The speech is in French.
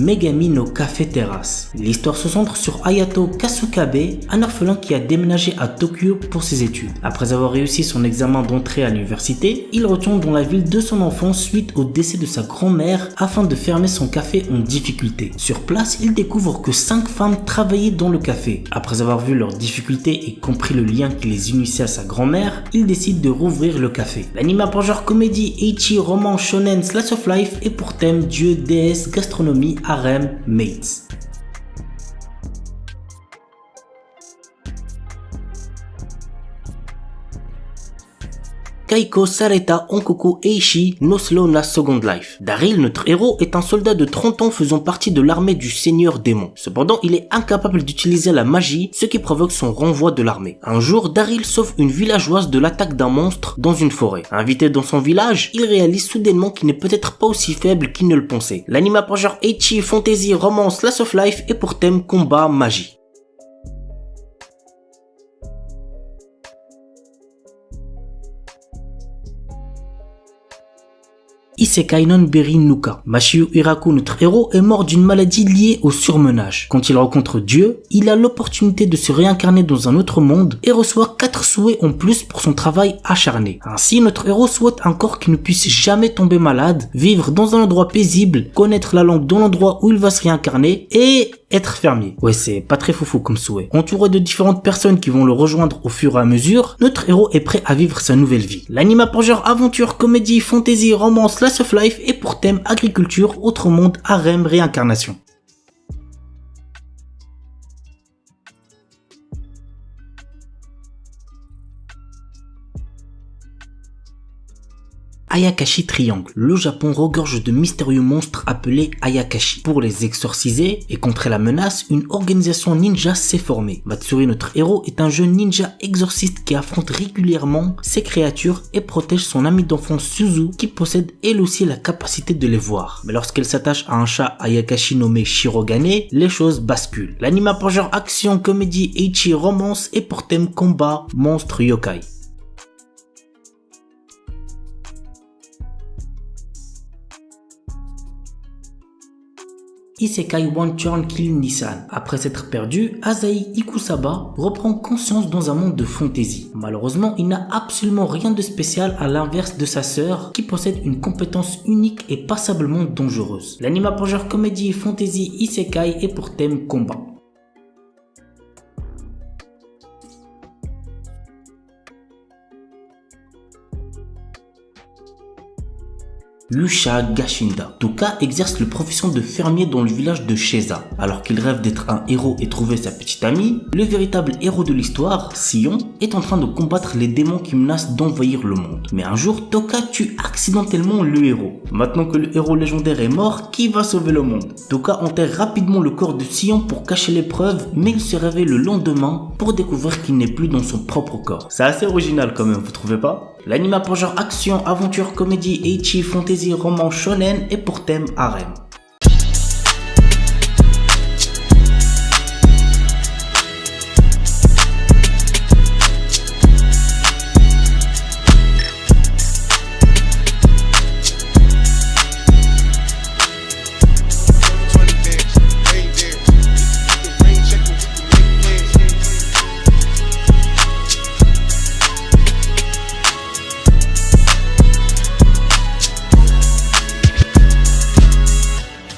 Megami no Cafe Terrace. L'histoire se centre sur Hayato Kasukabe, un orphelin qui a déménagé à Tokyo pour ses études. Après avoir réussi son examen d'entrée à l'université, il retourne dans la ville de son enfance suite au décès de sa grand-mère afin de fermer son café en difficulté. Sur place, il découvre que 5 femmes travaillaient dans le café. Après avoir vu leurs difficultés et compris le lien qui les unissait à sa grand-mère, il décide de rouvrir le café. L'anime pour genre comédie, ecchi, roman, shonen, slice of life et pour thème dieu, déesse, gastronomie, harem, mates. Kaiko Sareta Onkoku Eishi no Slow na Second Life. Daryl, notre héros, est un soldat de 30 ans faisant partie de l'armée du Seigneur Démon. Cependant, il est incapable d'utiliser la magie, ce qui provoque son renvoi de l'armée. Un jour, Daryl sauve une villageoise de l'attaque d'un monstre dans une forêt. Invité dans son village, il réalise soudainement qu'il n'est peut-être pas aussi faible qu'il ne le pensait. L'anime pour genre ecchi, fantasy, romance, slice of life et pour thème combat, magie. Isekai non Beri Nuka. Mashio Hiraku, notre héros, est mort d'une maladie liée au surmenage. Quand il rencontre Dieu, il a l'opportunité de se réincarner dans un autre monde et reçoit 4 souhaits en plus pour son travail acharné. Ainsi, notre héros souhaite un corps qui ne puisse jamais tomber malade, vivre dans un endroit paisible, connaître la langue dans l'endroit où il va se réincarner et être fermier. Ouais, c'est pas très foufou comme souhait. Entouré de différentes personnes qui vont le rejoindre au fur et à mesure, notre héros est prêt à vivre sa nouvelle vie. L'anime pour genre aventure, comédie, fantasy, romance, slice of life et pour thème agriculture, autre monde, harem, réincarnation. Ayakashi Triangle. Le Japon regorge de mystérieux monstres appelés Ayakashi. Pour les exorciser et contrer la menace, une organisation ninja s'est formée. Matsuri, notre héros, est un jeune ninja exorciste qui affronte régulièrement ces créatures et protège son ami d'enfance Suzu qui possède elle aussi la capacité de les voir. Mais lorsqu'elle s'attache à un chat Ayakashi nommé Shirogane, les choses basculent. L'anime pour genre action, comédie, ecchi, romance et pour thème combat, monstre, yokai. Isekai One Turn Kill Nissan. Après s'être perdu, Asahi Ikusaba reprend conscience dans un monde de fantasy. Malheureusement, il n'a absolument rien de spécial à l'inverse de sa sœur qui possède une compétence unique et passablement dangereuse. L'anime pour genre comédie, fantasy, isekai et pour thème combat. Lusha Gashinda. Toka exerce la profession de fermier dans le village de Sheza. Alors qu'il rêve d'être un héros et trouver sa petite amie, le véritable héros de l'histoire, Sion, est en train de combattre les démons qui menacent d'envahir le monde. Mais un jour, Toka tue accidentellement le héros. Maintenant que le héros légendaire est mort, qui va sauver le monde? Toka enterre rapidement le corps de Sion pour cacher les preuves, mais il se réveille le lendemain pour découvrir qu'il n'est plus dans son propre corps. C'est assez original quand même, vous trouvez pas? L'anime pour genre action, aventure, comédie, ecchi, fantasy, roman, shonen et pour thème harem.